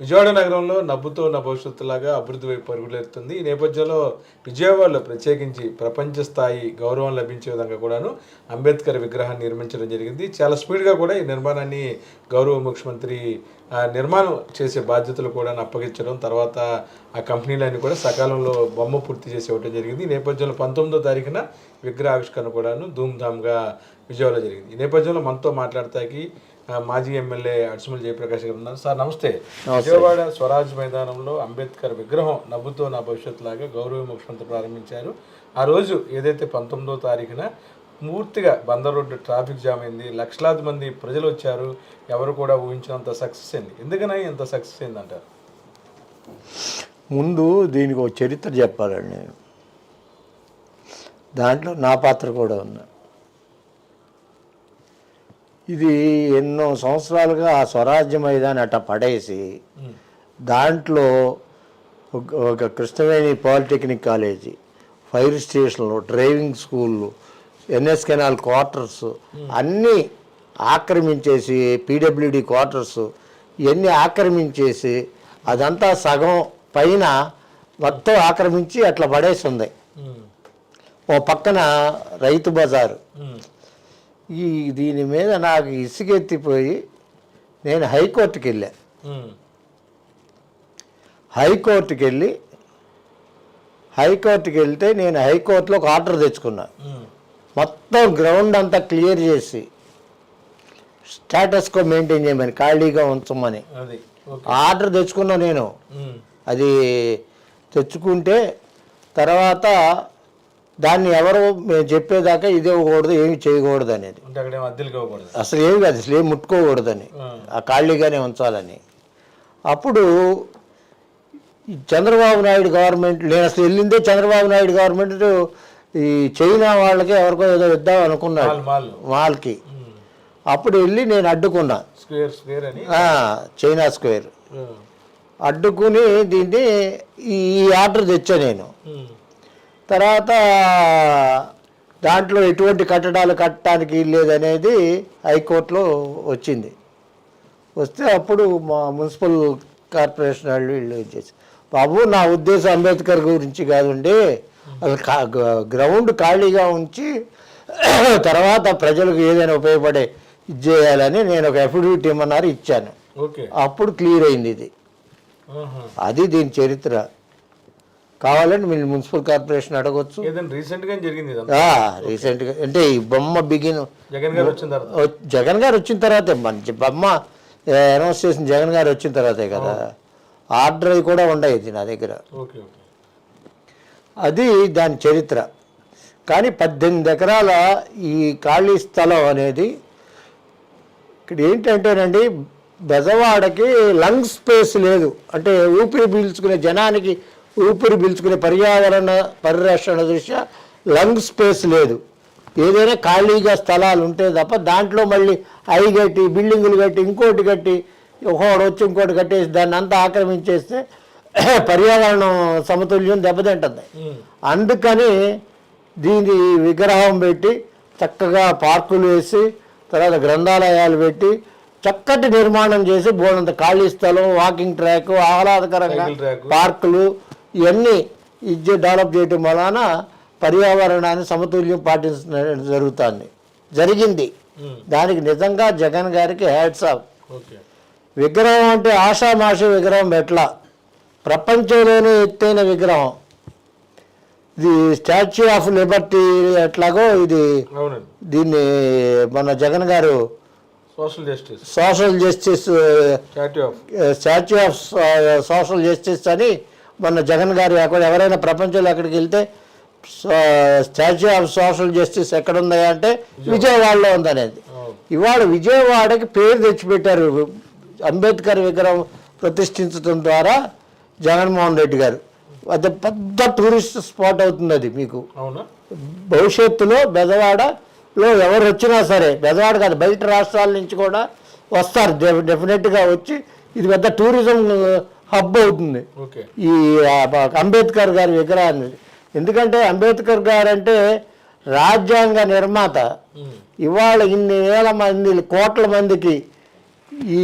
విజయవాడ నగరంలో నవ్వుతో నా భవిష్యత్తులాగా అభివృద్ధి వైపు పరుగులెడుతుంది. ఈ నేపథ్యంలో విజయవాడలో ప్రత్యేకించి ప్రపంచ స్థాయి గౌరవం లభించే విధంగా కూడాను అంబేద్కర్ విగ్రహాన్ని నిర్మించడం జరిగింది. చాలా స్పీడ్గా కూడా ఈ నిర్మాణాన్ని గౌరవ ముఖ్యమంత్రి నిర్మాణం చేసే బాధ్యతలు కూడా అప్పగించడం, తర్వాత ఆ కంపెనీలన్నీ కూడా సకాలంలో బొమ్మ పూర్తి చేసి ఇవ్వడం జరిగింది. ఈ నేపథ్యంలో 19వ తారీఖున విగ్రహ ఆవిష్కరణ కూడాను ధూమ్ధామ్గా విజయవాడలో జరిగింది. ఈ నేపథ్యంలో మనతో మాట్లాడతాకి మాజీ ఎమ్మెల్యే అడ్సుమల్లి జయప్రకాష్ గారు ఉన్నారు. సార్ నమస్తే. విజయవాడ స్వరాజ్ మైదానంలో అంబేద్కర్ విగ్రహం నవ్వుతో నా భవిష్యత్తులాగా గౌరవ ముఖ్యమంత్రి ప్రారంభించారు. ఆ రోజు ఏదైతే 19వ తారీఖున పూర్తిగా బందర్ రోడ్డు ట్రాఫిక్ జామ్ అయింది, లక్షలాది మంది ప్రజలు వచ్చారు, ఎవరు కూడా ఊహించినంత సక్సెస్ అయింది. ఎందుకని ఎంత సక్సెస్ అయింది అంటారు? ముందు దీనికి ఒక చరిత్ర చెప్పాలండి. దాంట్లో నా పాత్ర కూడా ఉంది. ఇది ఎన్నో సంవత్సరాలుగా ఆ స్వరాజ్య మైదాన్ని అట్ట పడేసి దాంట్లో ఒక కృష్ణవేణి పాలిటెక్నిక్ కాలేజీ, ఫైర్ స్టేషన్లు, డ్రైవింగ్ స్కూళ్ళు, ఎన్ఎస్ కెనాల్ క్వార్టర్స్ అన్నీ ఆక్రమించేసి, పీడబ్ల్యూడి క్వార్టర్స్ ఇవన్నీ ఆక్రమించేసి అదంతా సగం పైన మొత్తం ఆక్రమించి అట్లా పడేసి ఉంది. ఓ పక్కన రైతు బజారు. దీని మీద నాకు ఇసుకెత్తిపోయి నేను హైకోర్టుకి వెళ్తే నేను హైకోర్టులో ఒక ఆర్డర్ తెచ్చుకున్నా. మొత్తం గ్రౌండ్ అంతా క్లియర్ చేసి స్టేటస్కో మెయింటైన్ చేయమని, ఖాళీగా ఉంచమని ఆర్డర్ తెచ్చుకున్నా నేను. అది తెచ్చుకుంటే తర్వాత దాన్ని ఎవరో మేము చెప్పేదాకా ఇది ఇవ్వకూడదు, ఏమి చేయకూడదు అనేది, అసలు ఏమి కాదు, అసలు ఏమి ముట్టుకోకూడదని, ఆ ఖాళీగానే ఉంచాలని. అప్పుడు చంద్రబాబు నాయుడు గవర్నమెంట్, నేను అసలు వెళ్ళిందే చంద్రబాబు నాయుడు గవర్నమెంట్ ఈ చైనా వాళ్ళకి ఎవరికో ఏదో ఇద్దాం అనుకున్నాడు మాల్కి. అప్పుడు వెళ్ళి నేను అడ్డుకున్నా, చైనా స్క్వేర్ అడ్డుకుని దీన్ని ఈ ఆర్డర్ తెచ్చా నేను. తర్వాత దాంట్లో ఎటువంటి కట్టడాలు కట్టడానికి లేదనేది హైకోర్టులో వచ్చింది. వస్తే అప్పుడు మా మున్సిపల్ కార్పొరేషన్ వాళ్ళు వీళ్ళు చేసి, బాబు నా ఉద్దేశం అంబేద్కర్ గురించి కాదండి, అసలు గ్రౌండ్ ఖాళీగా ఉంచి తర్వాత ప్రజలకు ఏదైనా ఉపయోగపడే ఇది చేయాలని నేను ఒక అఫిడవిట్ ఇమ్మన్నారు, ఇచ్చాను. అప్పుడు క్లియర్ అయింది ఇది. అది దీని చరిత్ర. కావాలంటే మీరు మున్సిపల్ కార్పొరేషన్ అడగొచ్చు. రీసెంట్గా అంటే ఈ బొమ్మ జగన్ గారు వచ్చిన తర్వాతే, మంచి బొమ్మ అనౌన్స్ చేసిన జగన్ గారు వచ్చిన తర్వాతే కదా. ఆర్డర్ అవి కూడా ఉండేది నా దగ్గర. అది దాని చరిత్ర. కానీ 18 ఎకరాల ఈ ఖాళీ స్థలం అనేది ఇక్కడ ఏంటంటేనండి, బెజవాడకి లంగ్ స్పేస్ లేదు. అంటే ఊపిరి పీల్చుకునే జనానికి ఊపిరి పీల్చుకునే పర్యావరణ పరిరక్షణ దృష్ట్యా లంగ్ స్పేస్ లేదు. ఏదైనా ఖాళీగా స్థలాలు ఉంటే తప్ప దాంట్లో మళ్ళీ అవి కట్టి, బిల్డింగులు కట్టి, ఇంకోటి కట్టి, ఒకటి వచ్చి ఇంకోటి కట్టేసి దాన్ని అంతా ఆక్రమించేస్తే పర్యావరణం సమతుల్యం దెబ్బతింటుంది. అందుకని దీని విగ్రహం పెట్టి చక్కగా పార్కులు వేసి, తర్వాత గ్రంథాలయాలు పెట్టి చక్కటి నిర్మాణం చేసి, బోనంత ఖాళీ స్థలం, వాకింగ్ ట్రాక్, ఆహ్లాదకరంగా పార్కులు ఇవన్నీ ఇది డెవలప్ చేయటం వలన పర్యావరణాన్ని సమతుల్యం పాటించడం జరిగింది. దానికి నిజంగా జగన్ గారికి హ్యాట్స్ ఆఫ్. విగ్రహం అంటే ఆషామాషి విగ్రహం ఎట్లా, ప్రపంచంలోనే ఎత్తైన విగ్రహం ఇది. స్టాచ్యూ ఆఫ్ లిబర్టీ ఎట్లాగో ఇది, దీన్ని మన జగన్ గారు social justice statue of social justice అని మొన్న జగన్ గారు ఎవరైనా ప్రపంచంలో ఎక్కడికి వెళ్తే స్టాచ్యూ ఆఫ్ సోషల్ జస్టిస్ ఎక్కడుందా అంటే విజయవాడలో ఉందనేది. ఇవాళ విజయవాడకి పేరు తెచ్చిపెట్టారు అంబేద్కర్ విగ్రహం ప్రతిష్ఠించడం ద్వారా. జగన్మోహన్ రెడ్డి గారు అది పెద్ద టూరిస్ట్ స్పాట్ అవుతుంది. అది మీకు భవిష్యత్తులో బెజవాడలో ఎవరు వచ్చినా సరే, బెజవాడ కాదు బయట రాష్ట్రాల నుంచి కూడా వస్తారు డెఫినెట్గా వచ్చి, ఇది పెద్ద టూరిజం హబ్ అవుతుంది ఈ అంబేద్కర్ గారి విగ్రహాన్ని. ఎందుకంటే అంబేద్కర్ గారు అంటే రాజ్యాంగ నిర్మాత. ఇవాళ ఇన్ని వేల మంది, కోట్ల మందికి ఈ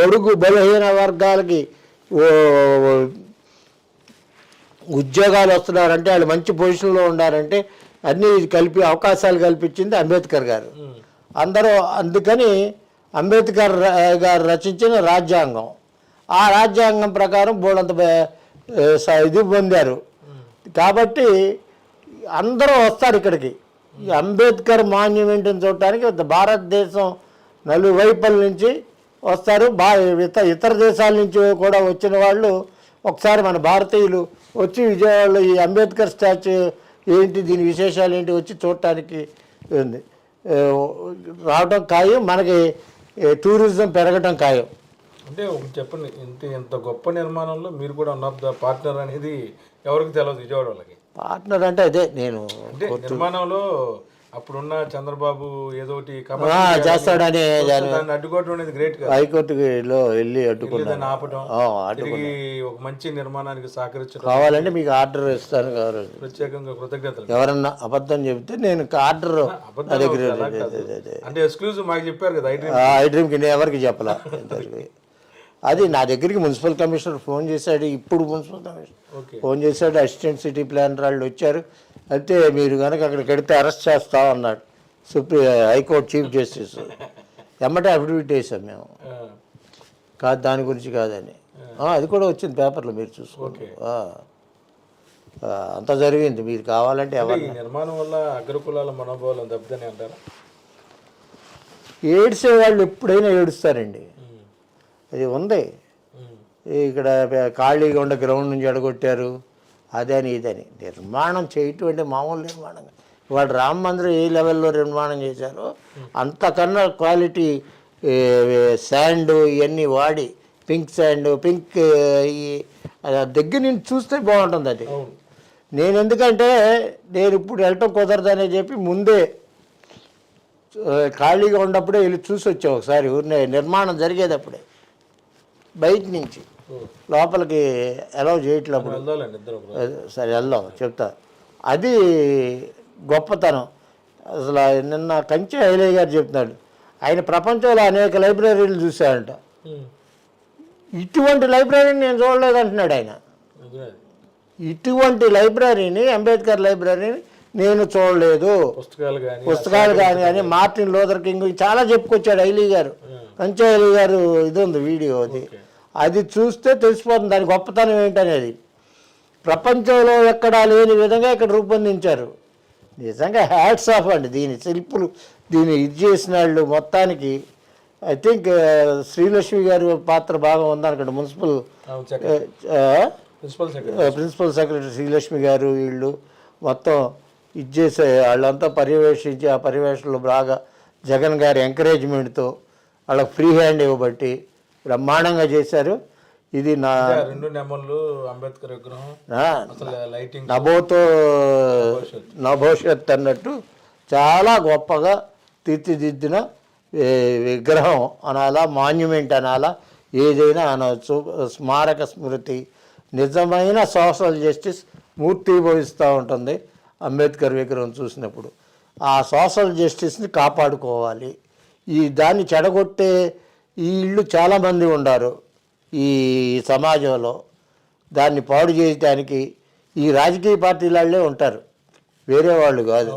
బడుగు బలహీన వర్గాలకి ఉద్యోగాలు వస్తున్నారంటే వాళ్ళు మంచి పొజిషన్లో ఉన్నారంటే అన్నీ కలిపి అవకాశాలు కల్పించింది అంబేద్కర్ గారు. అందరూ అందుకని అంబేద్కర్ గారు రచించిన రాజ్యాంగం, ఆ రాజ్యాంగం ప్రకారం బోడంత ఇది పొందారు. కాబట్టి అందరూ వస్తారు ఇక్కడికి. ఈ అంబేద్కర్ మాన్యుమెంట్ని చూడటానికి భారతదేశం నలువైపుల నుంచి వస్తారు. ఇతర దేశాల నుంచి కూడా వచ్చిన వాళ్ళు ఒకసారి మన భారతీయులు వచ్చి విజయవాడలో ఈ అంబేద్కర్ స్టాచ్యూ ఏంటి, దీని విశేషాలు ఏంటి వచ్చి చూడటానికి ఉంది రావడం ఖాయం. మనకి టూరిజం పెరగడం ఖాయం. అంటే ఒకటి చెప్పండి, ఇంత గొప్ప నిర్మాణంలో మీరు కూడా వన్ ఆఫ్ ద పార్ట్నర్ అనేది ఎవరికి తెలియదు విజయవాడ వాళ్ళకి. పార్ట్నర్ అంటే అదే నేను అంటే నిర్మాణంలో అప్పుడున్న చంద్రబాబు ఏదోటి చేస్తాడని అడ్డుకోవడం అనేది గ్రేట్ కదా. హైకోర్టులో వెళ్ళి అడ్డుకున్నాను, ఆపడం, ఒక మంచి నిర్మాణానికి సహకరించడం. కావాలంటే మీకు ఆర్డర్ ఇస్తాను, ప్రత్యేకంగా కృతజ్ఞతలు. ఎవరన్నా అబద్ధం చెబితే నేను ఆర్డర్ అంటే ఎక్స్క్లూజివ్ మాకు చెప్పారు కదా ఐ డ్రీమ్కి, నేను ఎవరికి చెప్పలా. అది నా దగ్గరికి మున్సిపల్ కమిషనర్ ఫోన్ చేశాడు, ఇప్పుడు మున్సిపల్ కమిషనర్ ఫోన్ చేశాడు, అసిస్టెంట్ సిటీ ప్లానర్ వాళ్ళు వచ్చారు. అయితే మీరు కనుక అక్కడికి వెడితే అరెస్ట్ చేస్తాం అన్నాడు హైకోర్టు చీఫ్ జస్టిస్. ఎమ్మటే అఫిడవిట్ వేసాం మేము, కాదు దాని గురించి కాదని. అది కూడా వచ్చింది పేపర్లో, మీరు చూసుకోండి. అంత జరిగింది. మీరు కావాలంటే ఎవరు నిర్మాణం వల్ల అగ్రకులాల మనోభావాలు దెబ్బతని అంటారా? ఏడ్చే వాళ్ళు ఎప్పుడైనా ఏడుస్తారండి, అది ఉంది. ఇక్కడ ఖాళీగా ఉండే గ్రౌండ్ నుంచి ఎడగొట్టారు, అదని ఇదని. నిర్మాణం చేయటం అంటే మామూలు నిర్మాణం. ఇవాళ రామ మందిరం ఏ లెవెల్లో నిర్మాణం చేశారో అంతకన్నా క్వాలిటీ శాండ్ ఇవన్నీ వాడి, పింక్ శాండ్, పింక్ దగ్గర నుంచి చూస్తే బాగుంటుంది అది. నేను ఎందుకంటే నేను ఇప్పుడు వెళ్ళటం కుదరదనే చెప్పి ముందే ఖాళీగా ఉన్నప్పుడే వెళ్ళి చూసి వచ్చాం ఒకసారి. ఊరినే నిర్మాణం జరిగేటప్పుడే బయట నుంచి లోపలికి అలౌ చేయట్లేదు. సరే వెళ్దాం, చెప్తా. అది గొప్పతనం అసలు. నిన్న కంచె ఐలయ్య గారు చెప్తున్నాడు, ఆయన ప్రపంచంలో అనేక లైబ్రరీలు చూశాడంట, ఇటువంటి లైబ్రరీని నేను చూడలేదంటున్నాడు ఆయన. ఇటువంటి లైబ్రరీని, అంబేద్కర్ లైబ్రరీని నేను చూడలేదు. పుస్తకాలు కానీ మార్టిన్ లూథర్ కింగ్ చాలా చెప్పుకొచ్చాడు ఐలీ గారు. కంచె ఐలీ గారు ఇది ఉంది వీడియో, అది చూస్తే తెలిసిపోతుంది దాని గొప్పతనం ఏంటనేది. ప్రపంచంలో ఎక్కడా లేని విధంగా ఇక్కడ రూపొందించారు. నిజంగా హ్యాట్స్ ఆఫ్ అండి దీని శిల్పులు, దీన్ని ఇది చేసిన వాళ్ళు మొత్తానికి. ఐ థింక్ శ్రీలక్ష్మి గారి పాత్ర బాగా ఉందనుకోండి. ప్రిన్సిపల్ సెక్రటరీ శ్రీలక్ష్మి గారు వీళ్ళు మొత్తం ఇది చేసే వాళ్ళంతా పర్యవేక్షించి, ఆ పర్యవేక్షణలో బాగా జగన్ గారి ఎంకరేజ్మెంట్తో వాళ్ళకి ఫ్రీ హ్యాండ్ ఇవ్వబట్టి బ్రహ్మాండంగా చేశారు. ఇది నా రెండు నెమళ్ళు అంబేద్కర్ విగ్రహం, నభోతో నభవిష్యత్ అన్నట్టు చాలా గొప్పగా తీర్చిదిద్దిన విగ్రహం అనాలా, మాన్యుమెంట్ అనాలా, ఏదైనా అనవచ్చు. స్మారక స్మృతి, నిజమైన సోషల్ జస్టిస్ మూర్తిభవిస్తూ ఉంటుంది అంబేద్కర్ విగ్రహం చూసినప్పుడు. ఆ సోషల్ జస్టిస్ని కాపాడుకోవాలి. దాన్ని చెడగొట్టే ఈ ఇళ్ళు చాలామంది ఉన్నారు ఈ సమాజంలో. దాన్ని పాడు చేయటానికి ఈ రాజకీయ పార్టీలే ఉంటారు, వేరే వాళ్ళు కాదు.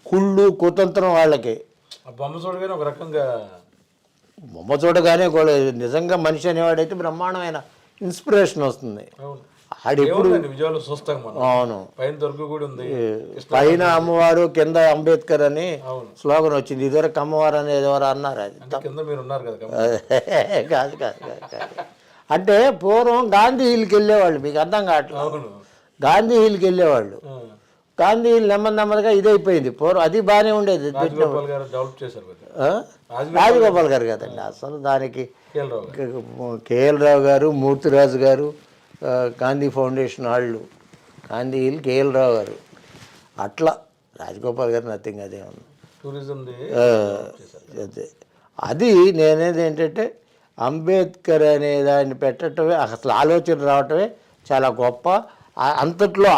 కుళ్ళు కుతంత్రం వాళ్ళకి. బొమ్మ చూడగానే ఒక రకంగా, బొమ్మ చూడగానే నిజంగా మనిషి అనేవాడైతే బ్రహ్మాండమైన ఇన్స్పిరేషన్ వస్తుంది. ఆడెప్పుడు అవును, పైన అమ్మవారు కింద అంబేద్కర్ అని స్లోగన్ వచ్చింది. ఇదివరకు అమ్మవారు అనేది ఎవరు అన్నారు, అది కాదు కాదు కాదు. అంటే పూర్వం గాంధీ హిల్కి వెళ్ళేవాళ్ళు, మీకు అర్థం కావట్లేదు. గాంధీ హిల్కి వెళ్ళేవాళ్ళు, గాంధీ హిల్ నెమ్మదిగా ఇదైపోయింది. పూర్వం అది బాగానే ఉండేది. రాజగోపాల్ గారు కదండి అసలు. దానికి కేఎల్ రావు గారు, మూర్తిరాజు గారు, గాంధీ ఫౌండేషన్ వాళ్ళు, గాంధీ హిల్ కేఎల్ రావు గారు, అట్లా రాజగోపాల్ గారు నథింగ్. అదే ఉంది అదే. అది నేనేది ఏంటంటే అంబేద్కర్ అనే దాన్ని పెట్టడమే, అసలు ఆలోచన రావటమే చాలా గొప్ప. అంతట్లో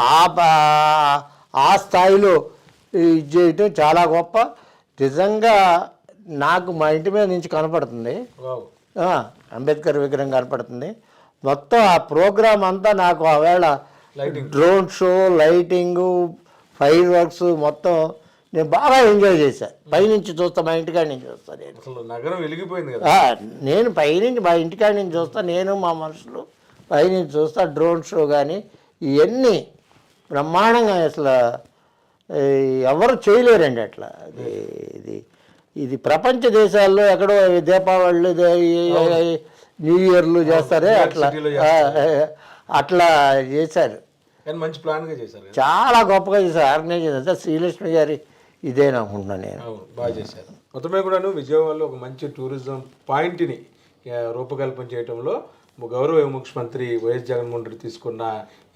ఆ స్థాయిలో ఇది చేయటం చాలా గొప్ప. నిజంగా నాకు మా ఇంటి మీద నుంచి కనపడుతుంది అంబేద్కర్ విగ్రహం కనపడుతుంది. మొత్తం ఆ ప్రోగ్రామ్ అంతా నాకు ఆవేళ drone show, lighting, fire works మొత్తం నేను బాగా ఎంజాయ్ చేశాను. పైనుంచి చూస్తా, మా ఇంటికాడ నుంచి చూస్తాను నేను. అసలు నగరం వెలిగిపోయింది కదా. నేను పైనుంచి మా ఇంటికాడ నుంచి చూస్తా, నేను మా మనుషులు పైనుంచి చూస్తా. డ్రోన్ షో కానీ ఇవన్నీ బ్రహ్మాండంగా అసలు ఎవరు చేయలేరండి అట్లా. ఇది ప్రపంచ దేశాల్లో ఎక్కడో దీపావళి, న్యూ ఇయర్లు చేస్తారే అట్లా చేశారు. కానీ మంచి ప్లాన్గా చేశారు, చాలా గొప్పగా చేశారు. ఆర్గనైజేషన్ అంతా శ్రీలక్ష్మి గారి ఇదేనా అనుకుంటున్నాను నేను. బాగా చేశారు. మొత్తమే కూడాను విజయవాడలో ఒక మంచి టూరిజం పాయింట్ని రూపకల్పన చేయడంలో గౌరవ ముఖ్యమంత్రి వైఎస్ జగన్మోహన్ రెడ్డి తీసుకున్న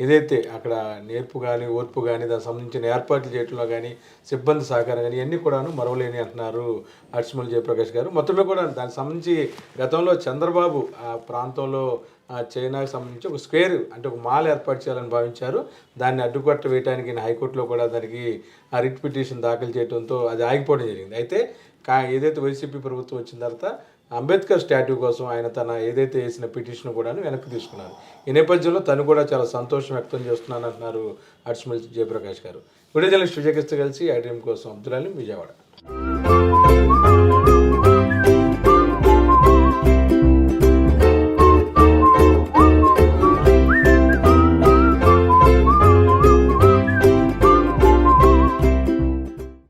ఏదైతే అక్కడ నేర్పు కానీ, ఓర్పు కానీ, దానికి సంబంధించిన ఏర్పాట్లు చేయడంలో కానీ, సిబ్బంది సహకారం కానీ ఇవన్నీ కూడాను మరవలేని అంటున్నారు అడిసిమల్లి జయప్రకాష్ గారు. మొత్తమే కూడా దానికి సంబంధించి గతంలో చంద్రబాబు ఆ ప్రాంతంలో చైనాకి సంబంధించి ఒక స్క్వేర్ అంటే ఒక మాల్ ఏర్పాటు చేయాలని భావించారు. దాన్ని అడ్డుకట్ట వేయడానికి హైకోర్టులో కూడా దానికి ఆ రిట్ పిటిషన్ దాఖలు చేయడంతో అది ఆగిపోవడం జరిగింది. అయితే ఏదైతే వైసీపీ ప్రభుత్వం వచ్చిన తర్వాత అంబేద్కర్ స్టాట్యూ కోసం ఆయన తన ఏదైతే వేసిన పిటిషన్ కూడా వెనక్కి తీసుకున్నారు. ఈ నేపథ్యంలో తను కూడా చాలా సంతోషం వ్యక్తం చేస్తున్నాను అంటున్నారు అడిసిమల్లి జయప్రకాష్ గారు. వీడియో జర్నలిస్ట్ విజయకృష్ణ కలిసి ఐడ్రీమ్ కోసం అబ్దుల్ అలీం, విజయవాడ.